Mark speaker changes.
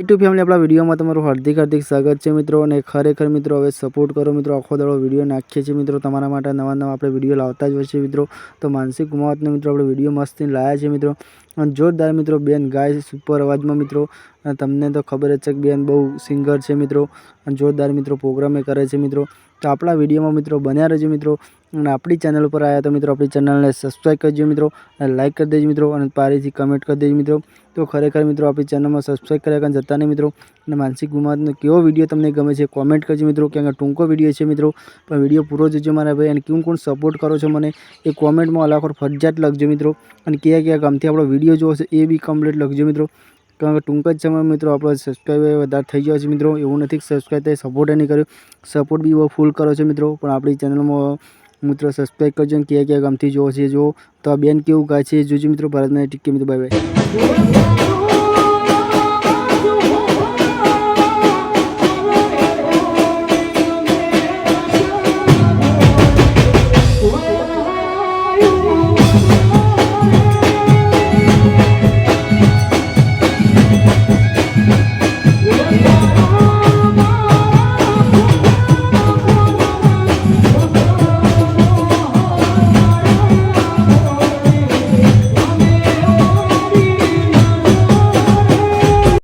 Speaker 1: YouTube family આપણા વિડીયોમાં તમારું હાર્દિક સ્વાગત છે મિત્રો। અને ખરેખર મિત્રો હવે સપોર્ટ કરો મિત્રો, આખો દાડો વિડીયો નાખીએ છીએ મિત્રો તમારા માટે, નવા આપણે વિડીયો લાવતા જ હોય છે મિત્રો। તો માનસિક ગુમાવતનો મિત્રો આપણે વિડીયો મસ્તી લાવ્યા છે મિત્રો, અને જોરદાર મિત્રો બેન ગાય સુપર અવાજમાં મિત્રો, અને તમને તો ખબર જ છે કે બેન બહુ સિંગર છે મિત્રો, અને જોરદાર મિત્રો પ્રોગ્રામે કરે છે મિત્રો। તો આપણા વિડીયોમાં મિત્રો બન્યા રહેજો મિત્રો, અને આપણી ચેનલ ઉપર આવ્યા તો મિત્રો આપણી ચેનલને સબસ્ક્રાઈબ કરજો મિત્રો, અને લાઇક કરી દેજો મિત્રો, અને પારીથી કમેન્ટ કરી દેજો મિત્રો। તો ખરેખર મિત્રો આપણી ચેનલમાં સબસ્ક્રાઈબ કર્યા કારણ જતા નહીં મિત્રો। અને માનસિક ગુમાવતનો કેવો વિડીયો તમને ગમે છે કોમેન્ટ કરજો મિત્રો, કે ટૂંકો વિડીયો છે મિત્રો, પણ વિડીયો પૂરો જોજો મારા ભાઈ, અને કોણ સપોર્ટ કરો છો મને એ કોમેન્ટમાં અલાખોર ફરજિયાત લખજો મિત્રો, અને કયા ગામથી આપણો વિડીયો જોવો છે એ બી કમ્પ્લીટ લખજો મિત્રો, કારણ કે ટૂંક જ સમયમાં મિત્રો આપણો સબસ્ક્રાઈબ વધારે થઈ ગયો છે મિત્રો। એવું નથી કે સબસ્ક્રાઈબ થાય સપોર્ટ નહીં કર્યો, સપોર્ટ બી બહુ ફૂલ કરો છો મિત્રો, પણ આપણી ચેનલમાં મિત્રો સબસ્ક્રાઈબ કરજો, અને કયા ગામથી જોવો છે જો તો આ બેન કેવું ગાય છે જોજો મિત્રો। ભારતના ટીકે મિત્રો, બાય બાય।